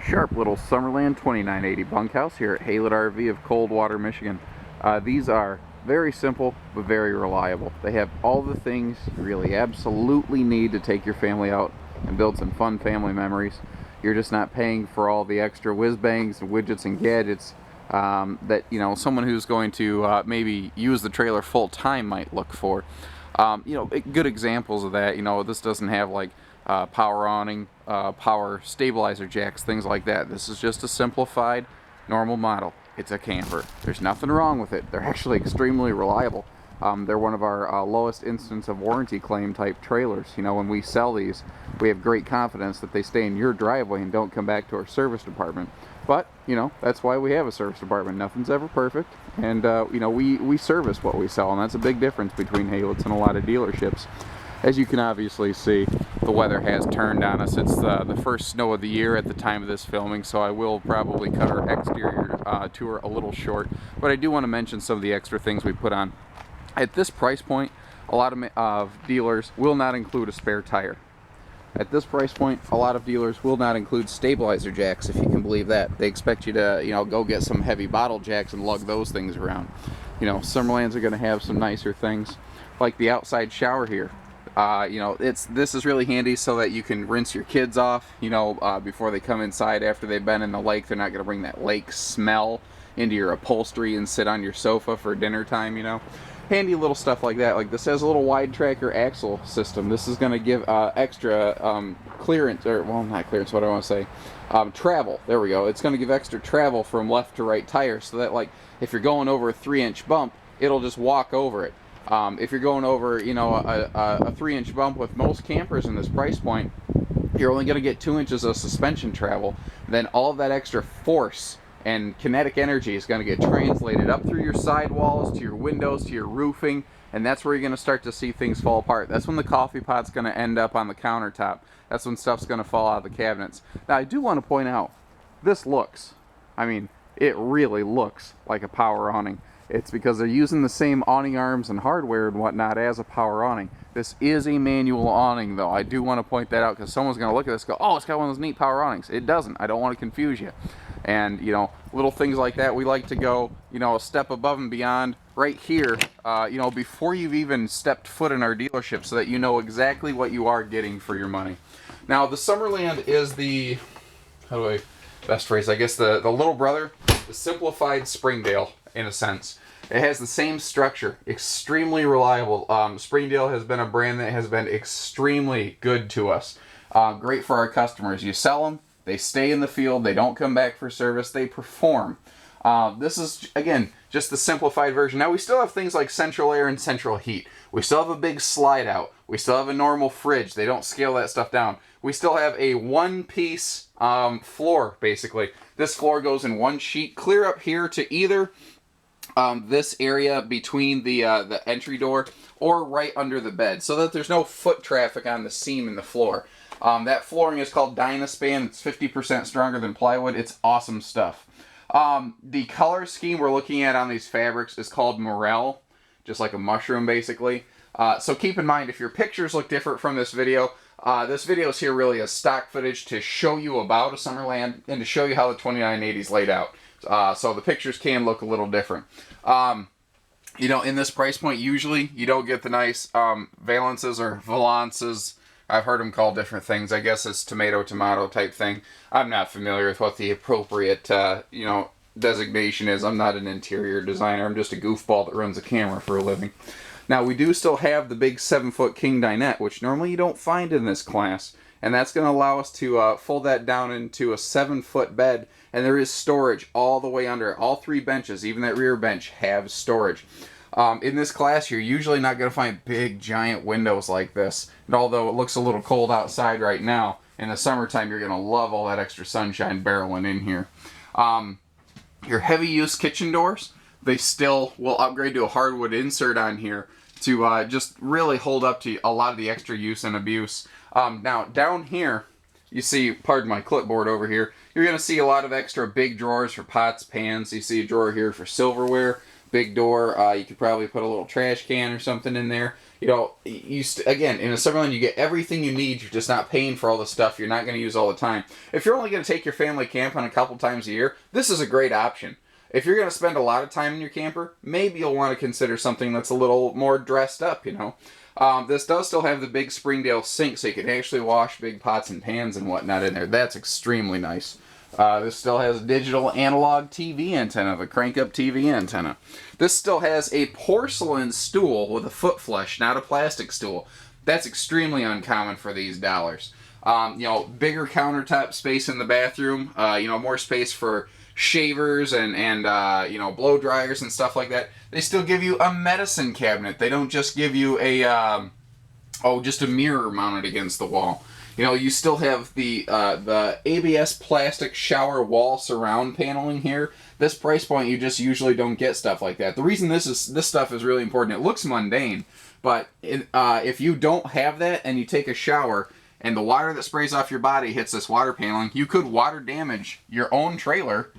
Sharp little Summerland 2980 bunkhouse here at Haylett RV of Coldwater, Michigan. These are very simple but very reliable. They have all the things you really absolutely need to take your family out and build some fun family memories. You're just not paying for all the extra whiz bangs and widgets and gadgets that someone who's going to maybe use the trailer full time might look for. Good examples of that. This doesn't have like power awning, power stabilizer jacks, things like that. This is just a simplified, normal model. It's a camper. There's nothing wrong with it. They're actually extremely reliable. They're one of our lowest instance of warranty claim type trailers. When we sell these, we have great confidence that they stay in your driveway and don't come back to our service department. But, that's why we have a service department. Nothing's ever perfect. And, we service what we sell, and that's a big difference between Haylett's and a lot of dealerships. As you can obviously see, the weather has turned on us. It's the first snow of the year at the time of this filming, so I will probably cut our exterior tour a little short. But I do want to mention some of the extra things we put on. At this price point, a lot of dealers will not include a spare tire. At this price point, a lot of dealers will not include stabilizer jacks, if you can believe that. They expect you to, go get some heavy bottle jacks and lug those things around. Summerlands are going to have some nicer things, like the outside shower here. This is really handy so that you can rinse your kids off, before they come inside after they've been in the lake. They're not going to bring that lake smell into your upholstery and sit on your sofa for dinner time, Handy little stuff like that. Like this has a little wide tracker axle system. This is going to give extra clearance, or well, not clearance, what do I want to say? Travel. There we go. It's going to give extra travel from left to right tire so that, like, if you're going over a 3-inch bump, it'll just walk over it. If you're going over, a 3-inch bump with most campers in this price point, you're only going to get 2 inches of suspension travel. Then all of that extra force and kinetic energy is going to get translated up through your sidewalls, to your windows, to your roofing, and that's where you're going to start to see things fall apart. That's when the coffee pot's going to end up on the countertop. That's when stuff's going to fall out of the cabinets. Now, I do want to point out, this looks, it really looks like a power awning. It's because they're using the same awning arms and hardware and whatnot as a power awning. This is a manual awning, though. I do want to point that out because someone's going to look at this and go, oh, it's got one of those neat power awnings. It doesn't. I don't want to confuse you. And, little things like that, we like to go, a step above and beyond right here, before you've even stepped foot in our dealership so that you know exactly what you are getting for your money. Now, the Summerland is the, best phrase, I guess the little brother, the simplified Springdale, in a sense. It has the same structure, extremely reliable. Springdale has been a brand that has been extremely good to us. Great for our customers. You sell them, they stay in the field, they don't come back for service, they perform. This is, again, just the simplified version. Now, we still have things like central air and central heat. We still have a big slide out. We still have a normal fridge. They don't scale that stuff down. We still have a one-piece floor, basically. This floor goes in one sheet, clear up here to either this area between the entry door or right under the bed, so that there's no foot traffic on the seam in the floor. That flooring is called Dynaspan. It's 50% stronger than plywood. It's awesome stuff. The color scheme we're looking at on these fabrics is called morel, just like a mushroom, basically. So keep in mind, if your pictures look different from this video is here really as stock footage to show you about a Summerland and to show you how the 2980 is laid out. So the pictures can look a little different. In this price point, usually you don't get the nice valances or valances. I've heard them called different things. I guess it's tomato type thing. I'm not familiar with what the appropriate, designation is. I'm not an interior designer. I'm just a goofball that runs a camera for a living. Now, we do still have the big 7-foot king dinette, which normally you don't find in this class. And that's going to allow us to fold that down into a 7-foot bed. And there is storage all the way under it. All 3 benches, even that rear bench, have storage. In this class, you're usually not going to find big, giant windows like this. And although it looks a little cold outside right now, in the summertime, you're going to love all that extra sunshine barreling in here. Your heavy-use kitchen doors, they still will upgrade to a hardwood insert on here to just really hold up to a lot of the extra use and abuse. Now, down here, you see, pardon my clipboard over here, you're going to see a lot of extra big drawers for pots, pans. You see a drawer here for silverware, big door. You could probably put a little trash can or something in there. You know, again, in a Summerland, you get everything you need. You're just not paying for all the stuff you're not going to use all the time. If you're only going to take your family camping a couple times a year, this is a great option. If you're going to spend a lot of time in your camper, maybe you'll want to consider something that's a little more dressed up, you know. This does still have the big Springdale sink, so you can actually wash big pots and pans and whatnot in there. That's extremely nice. This still has a digital analog TV antenna, the crank-up TV antenna. This still has a porcelain stool with a foot flush, not a plastic stool. That's extremely uncommon for these dollars. You know, bigger countertop space in the bathroom, you know, more space for shavers and you know, blow dryers and stuff like that. They still give you a medicine cabinet. They don't just give you a, just a mirror mounted against the wall. You know, you still have the ABS plastic shower wall surround paneling here. This price point, you just usually don't get stuff like that. The reason this stuff is really important, it looks mundane, but if you don't have that and you take a shower and the water that sprays off your body hits this water paneling, you could water damage your own trailer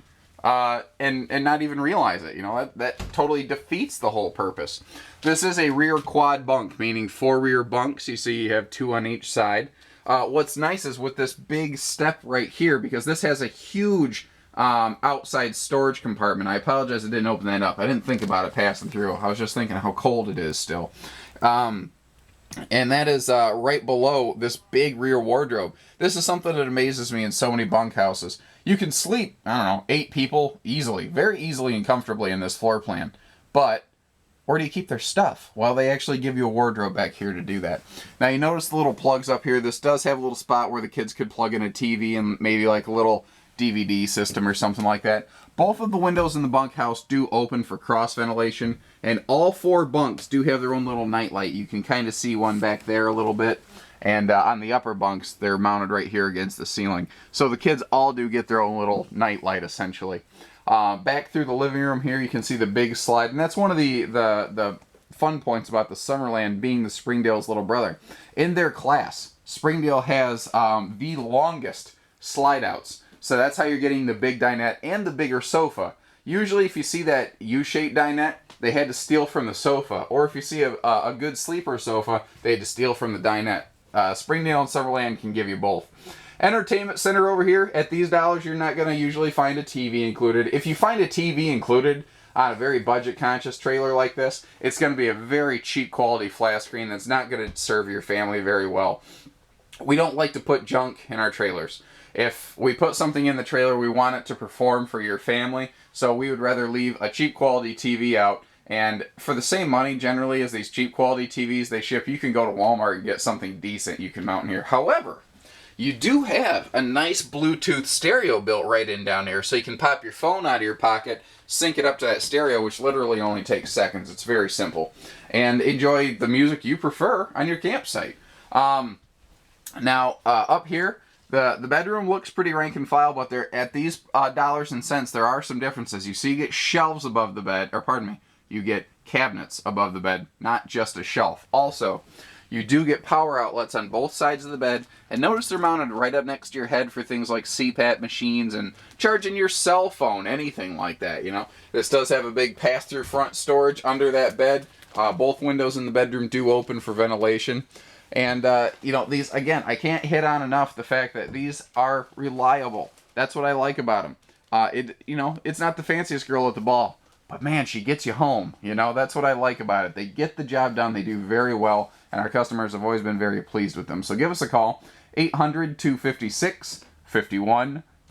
and not even realize it. You know, that totally defeats the whole purpose. This is a rear quad bunk, meaning 4 rear bunks. You see you have 2 on each side. What's nice is with this big step right here, because this has a huge outside storage compartment. I apologize I didn't open that up. I didn't think about it passing through. I was just thinking how cold it is still. And that is right below this big rear wardrobe. This is something that amazes me in so many bunkhouses. You can sleep, I don't know, 8 people easily, very easily and comfortably in this floor plan. But where do you keep their stuff? Well, they actually give you a wardrobe back here to do that. Now, you notice the little plugs up here. This does have a little spot where the kids could plug in a TV and maybe like a little DVD system or something like that. Both of the windows in the bunkhouse do open for cross ventilation, and all 4 bunks do have their own little nightlight. You can kind of see one back there a little bit, and on the upper bunks, they're mounted right here against the ceiling. So the kids all do get their own little nightlight, essentially. Back through the living room here, you can see the big slide, and that's one of the fun points about the Summerland being the Springdale's little brother. In their class, Springdale has the longest slide outs. So that's how you're getting the big dinette and the bigger sofa. Usually if you see that U-shaped dinette, they had to steal from the sofa. Or if you see a good sleeper sofa, they had to steal from the dinette. Springdale and Summerland can give you both. Entertainment center over here, at these dollars, you're not going to usually find a TV included. If you find a TV included on a very budget-conscious trailer like this, it's going to be a very cheap quality flat screen that's not going to serve your family very well. We don't like to put junk in our trailers. If we put something in the trailer, we want it to perform for your family, so we would rather leave a cheap quality TV out. And for the same money, generally, as these cheap quality TVs they ship, you can go to Walmart and get something decent you can mount in here. However, you do have a nice Bluetooth stereo built right in down there, so you can pop your phone out of your pocket, sync it up to that stereo, which literally only takes seconds. It's very simple. And enjoy the music you prefer on your campsite. Now, up here, the bedroom looks pretty rank and file, but there at these dollars and cents, there are some differences. You see, you get shelves above the bed, or pardon me, you get cabinets above the bed, not just a shelf. Also, you do get power outlets on both sides of the bed, and notice they're mounted right up next to your head for things like CPAP machines and charging your cell phone, anything like that, you know. This does have a big pass-through front storage under that bed. Both windows in the bedroom do open for ventilation. And, you know, these, again, I can't hit on enough the fact that these are reliable. That's what I like about them. You know, it's not the fanciest girl at the ball, but man, she gets you home. You know, that's what I like about it. They get the job done. They do very well, and our customers have always been very pleased with them. So give us a call, 800-256-5196,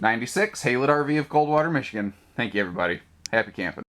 Haylett RV of Coldwater, Michigan. Thank you, everybody. Happy camping.